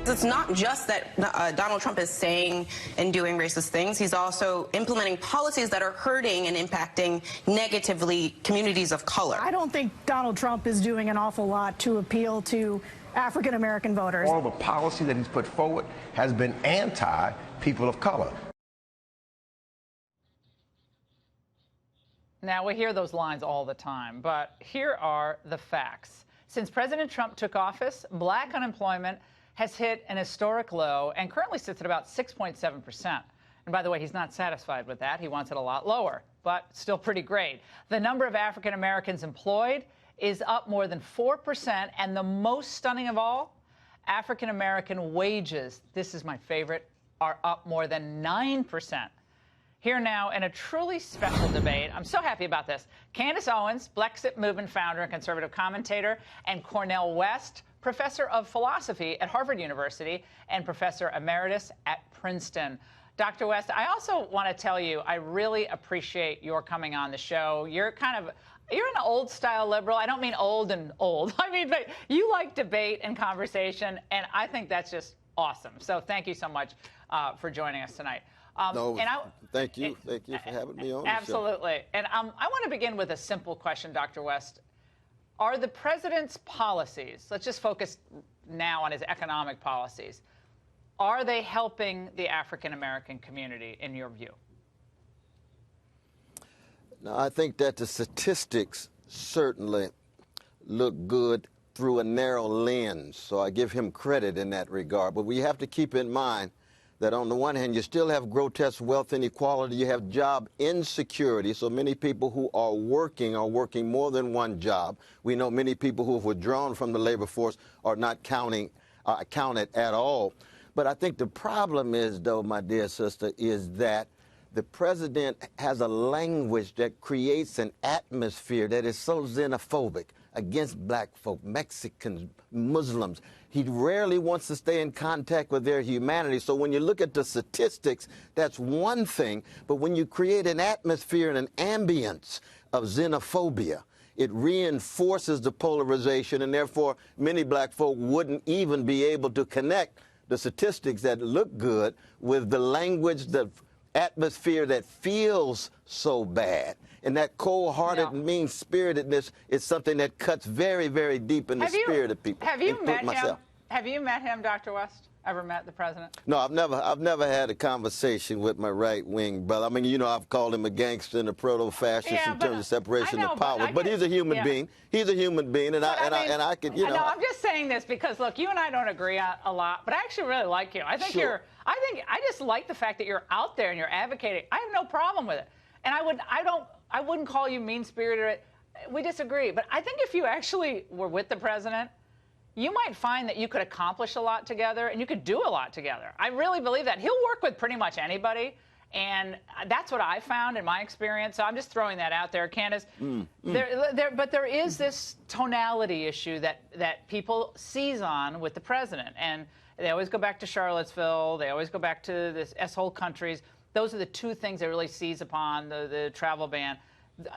It's not just that Donald Trump is saying and doing racist things. He's also implementing policies that are hurting and impacting negatively communities of color. I don't think Donald Trump is doing an awful lot to appeal to African-American voters. All the policy that he's put forward has been anti-people of color. Now, we hear those lines all the time, but here are the facts. Since President Trump took office, black unemployment has hit an historic low and currently sits at about 6.7%. And by the way, he's not satisfied with that. He wants it a lot lower, but still pretty great. The number of African Americans employed is up more than 4%. And the most stunning of all, African American wages, this is my favorite, are up more than 9%. Here now in a truly special debate. I'm so happy about this. Candace Owens, Brexit Movement founder and conservative commentator, and Cornel West, professor of philosophy at Harvard University and professor emeritus at Princeton. Dr. West, I also want to tell you, I really appreciate your coming on the show. You're an old style liberal. I don't mean old and old. I mean, but you like debate and conversation, and I think that's just awesome. So thank you so much for joining us tonight. Thank you. Thank you for having me on. Absolutely. And I want to begin with a simple question, Dr. West. Are the president's policies, let's just focus now on his economic policies, are they helping the African-American community, in your view? No, I think that the statistics certainly look good through a narrow lens, so I give him credit in that regard. But we have to keep in mind that on the one hand, you still have grotesque wealth inequality, you have job insecurity, so many people who are working more than one job. We know many people who have withdrawn from the labor force are not counted at all. But I think the problem is, though, my dear sister, is that the president has a language that creates an atmosphere that is so xenophobic against black folk, Mexicans, Muslims. He rarely wants to stay in contact with their humanity. So when you look at the statistics, that's one thing. But when you create an atmosphere and an ambience of xenophobia, it reinforces the polarization, and therefore many black folk wouldn't even be able to connect the statistics that look good with the language, the atmosphere that feels so bad. And that cold-hearted, mean-spiritedness is something that cuts very, very deep in the spirit of people. Have you met him? Have you met him, Dr. West? Ever met the president? No, I've never had a conversation with my right-wing brother. I mean, you know, I've called him a gangster and a proto-fascist in terms of separation of powers. But he's a human being. He's a human being, and I could, you know. No, I'm just saying this because, look, you and I don't agree a lot, but I actually really like you. I think I just like the fact that you're out there and you're advocating. I have no problem with it, and I wouldn't call you mean-spirited. We disagree, but I think if you actually were with the president, you might find that you could accomplish a lot together and you could do a lot together. I really believe that. He'll work with pretty much anybody, and that's what I found in my experience. So I'm just throwing that out there, Candace. But there is this tonality issue that people seize on with the president, and they always go back to Charlottesville. They always go back to this S-hole countries. Those are the two things they really seize upon, the travel ban.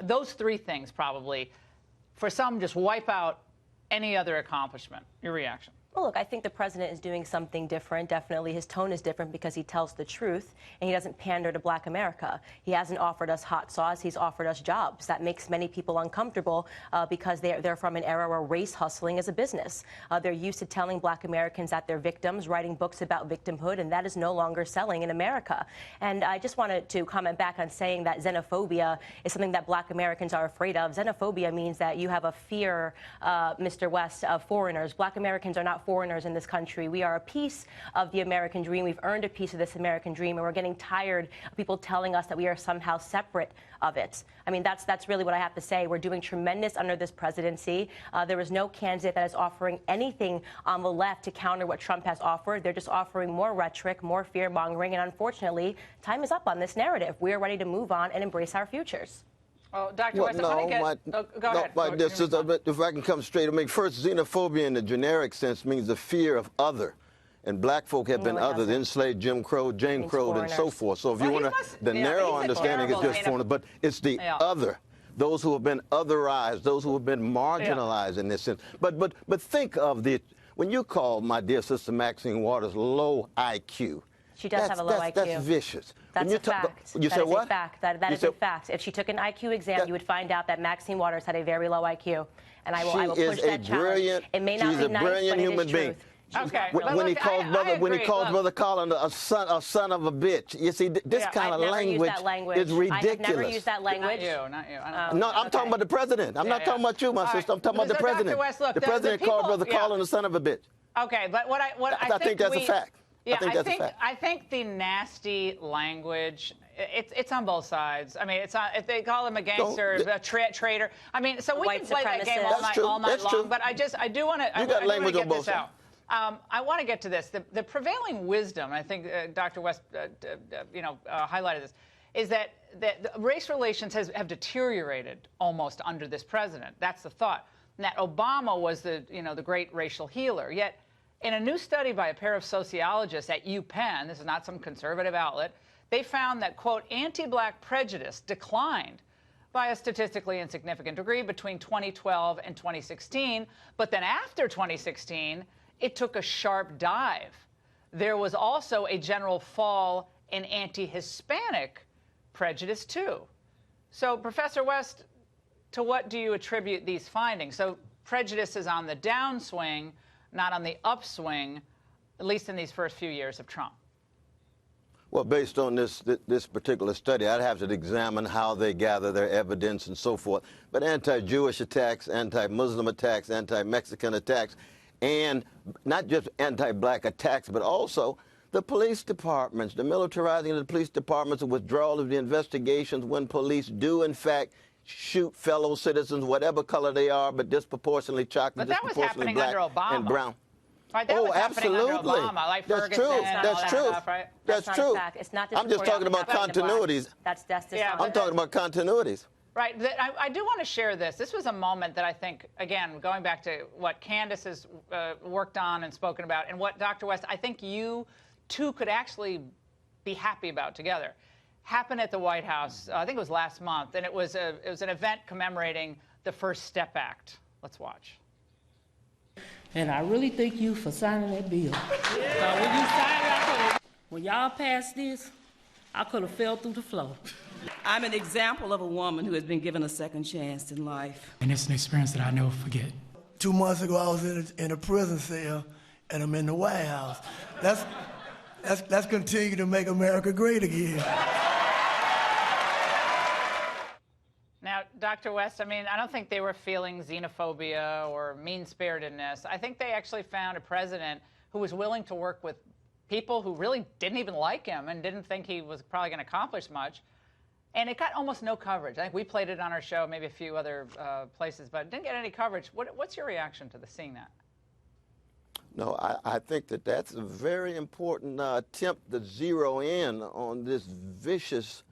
Those three things probably, for some, just wipe out any other accomplishment. Your reaction? Well, look, I think the president is doing something different. Definitely his tone is different because he tells the truth and he doesn't pander to black America. He hasn't offered us hot sauce. He's offered us jobs. That makes many people uncomfortable because they're from an era where race hustling is a business. They're used to telling black Americans that they're victims, writing books about victimhood, and that is no longer selling in America. And I just wanted to comment back on saying that xenophobia is something that black Americans are afraid of. Xenophobia means that you have a fear, Mr. West, of foreigners. Black Americans are not foreigners in this country. We are a piece of the American dream. We've earned a piece of this American dream, and we're getting tired of people telling us that we are somehow separate of it. I mean, that's really what I have to say. We're doing tremendous under this presidency. There is no candidate that is offering anything on the left to counter what Trump has offered. They're just offering more rhetoric, more fear-mongering, and unfortunately, time is up on this narrative. We are ready to move on and embrace our futures. Oh, Dr. West, go ahead. If I can come straight, I mean, first, xenophobia in the generic sense means the fear of other. And black folk have been other, the enslaved, Jim Crow, Jane Crow, and so forth. So if you want to, the narrow understanding is just foreigner, but it's the other. Those who have been otherized, those who have been marginalized in this sense. But think of when you call my dear sister Maxine Waters low IQ, She does have a low IQ. That's vicious. That's a fact. You said what? That is a fact. That is a fact. If she took an IQ exam, you would find out that Maxine Waters had a very low IQ. And I will push that challenge. It may not be nice, but it is truth. Okay. When he calls Brother Collin a son of a bitch, you see, this kind of language is ridiculous. I have never used that language. Not you. No, I'm talking about the president. I'm not talking about you, my sister. I'm talking about the president. Dr. West, look, the president called Brother Collin a son of a bitch. Okay, but I think that's a fact. Yeah, I think that's a fact. I think the nasty language, it's on both sides. I mean, it's on, if they call him a gangster, a traitor. I mean, so we can play that game all night long. But I do want to. You got language on both sides. I want to get to this. The prevailing wisdom, I think Dr. West, highlighted this, is that race relations have deteriorated almost under this president. That's the thought. And that Obama was the great racial healer. Yet, in a new study by a pair of sociologists at UPenn, this is not some conservative outlet, they found that, quote, anti-black prejudice declined by a statistically insignificant degree between 2012 and 2016. But then after 2016, it took a sharp dive. There was also a general fall in anti-Hispanic prejudice, too. So, Professor West, to what do you attribute these findings? So prejudice is on the downswing, not on the upswing, at least in these first few years of Trump. Well, based on this particular study, I'd have to examine how they gather their evidence and so forth. But anti-Jewish attacks, anti-Muslim attacks, anti-Mexican attacks, and not just anti-black attacks, but also the police departments, the militarizing of the police departments, the withdrawal of the investigations when police do, in fact, shoot fellow citizens, whatever color they are, but disproportionately chocolate, disproportionately black and brown. Right, that was absolutely. Under Obama, like that's Ferguson true. and That's all true. That stuff, right? That's true. It's not I'm just talking about continuities. That's I'm talking about continuities. Right. I do want to share this. This was a moment that I think, again, going back to what Candace has worked on and spoken about, and what Dr. West, I think you two could actually be happy about together. Happened at the White House, I think it was last month, and it was an event commemorating the First Step Act. Let's watch. And I really thank you for signing that bill. When y'all passed this, I could have fell through the floor. I'm an example of a woman who has been given a second chance in life. And it's an experience that I never forget. 2 months ago, I was in a prison cell, and I'm in the White House. Let's continue to make America great again. Now, Dr. West, I mean, I don't think they were feeling xenophobia or mean-spiritedness. I think they actually found a president who was willing to work with people who really didn't even like him and didn't think he was probably going to accomplish much. And it got almost no coverage. I think we played it on our show, maybe a few other places, but it didn't get any coverage. What's your reaction to seeing that? No, I think that's a very important attempt to zero in on this vicious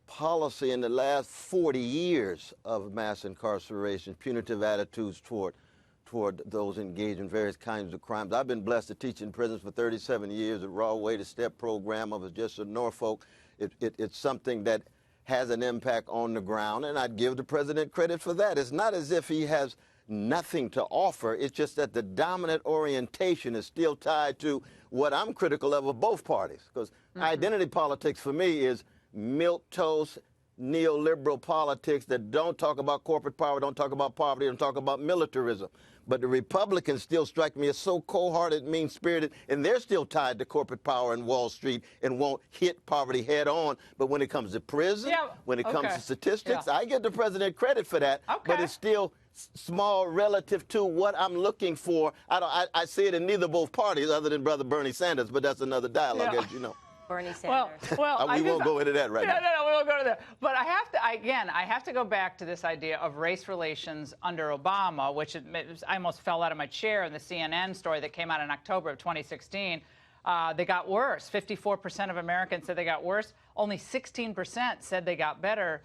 policy in the last 40 years of mass incarceration, punitive attitudes toward those engaged in various kinds of crimes. I've been blessed to teach in prisons for 37 years. The Raw Way to Step program. I was just in Norfolk. It's something that has an impact on the ground, and I'd give the president credit for that. It's not as if he has nothing to offer. It's just that the dominant orientation is still tied to what I'm critical of both parties, because identity politics for me is milquetoast neoliberal politics that don't talk about corporate power, don't talk about poverty, don't talk about militarism. But the Republicans still strike me as so cold-hearted, mean-spirited, and they're still tied to corporate power and Wall Street and won't hit poverty head-on. But when it comes to prison, when it comes to statistics, I give the president credit for that, but it's still small relative to what I'm looking for. I see it in neither both parties other than Brother Bernie Sanders, but that's another dialogue, as you know. Bernie Sanders. Well, we won't go into that right now. No, we won't go to that. But I have to go back to this idea of race relations under Obama, which I almost fell out of my chair in the CNN story that came out in October of 2016. They got worse. 54% of Americans said they got worse. Only 16% said they got better.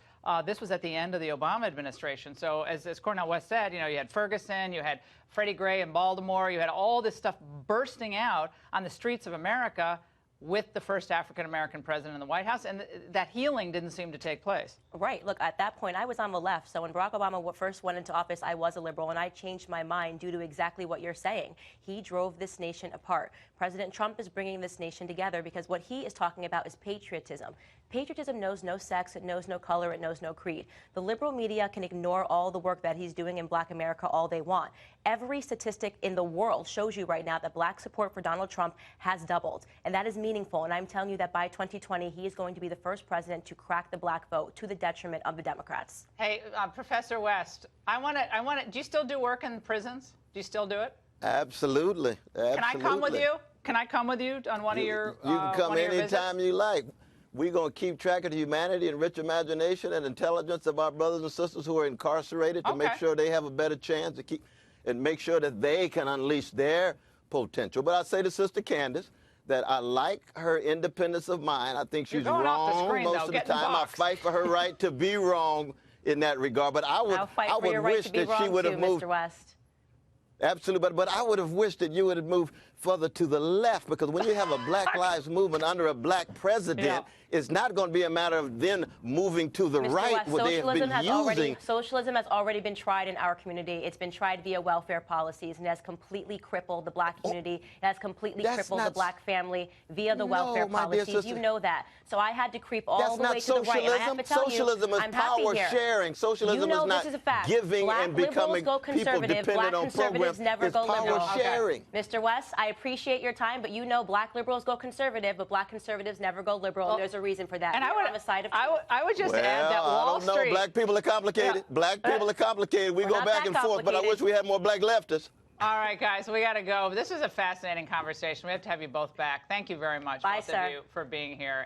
This was at the end of the Obama administration. So as Cornel West said, you had Ferguson, you had Freddie Gray in Baltimore, you had all this stuff bursting out on the streets of America. with the first African-American president in the White House, and that healing didn't seem to take place. Right. Look, at that point, I was on the left. So when Barack Obama first went into office, I was a liberal, and I changed my mind due to exactly what you're saying. He drove this nation apart. President Trump is bringing this nation together because what he is talking about is patriotism. Patriotism knows no sex, it knows no color, it knows no creed. The liberal media can ignore all the work that he's doing in Black America all they want. Every statistic in the world shows you right now that Black support for Donald Trump has doubled, and that is meaningful. And I'm telling you that by 2020, he is going to be the first president to crack the Black vote to the detriment of the Democrats. Hey, Professor West, do you still do work in prisons? Do you still do it? Absolutely. Absolutely. Can I come with you? Can I come with you on one of your You can come anytime visits? you like. We're going to keep track of the humanity and rich imagination and intelligence of our brothers and sisters who are incarcerated to make sure they have a better chance to keep and make sure that they can unleash their potential. But I say to Sister Candace that I like her independence of mind. I think she's wrong most of the time. I fight for her right to be wrong in that regard. But I would wish that she would have moved. Mr. West. Absolutely, but I would have wished that you would have moved further to the left, because when you have a Black Lives Movement under a Black president, it's not going to be a matter of then moving to the Mr. right West, where they have been socialism has already been tried in our community. It's been tried via welfare policies, and it has completely crippled the Black community. It has completely crippled the Black family via the welfare policies. You know that. So I had to creep all the way to the right. And I have to tell socialism you, is I'm happy power here. sharing. Socialism you know is not this is a fact. giving Black and becoming go people conservative. dependent Black on conservatives programs. never It's go power liberal. sharing. Mr. West, I appreciate your time, but you know Black liberals go conservative, but Black conservatives never go liberal, and there's a reason for that. And We're on the side of I would just add that Wall I don't know. Street. Black people are complicated. Black people are complicated. We We're go not back that and forth, but I wish we had more Black leftists. All right, guys, we got to go. This was a fascinating conversation. We have to have you both back. Thank you very much, Bye, both sir. of you, for being here.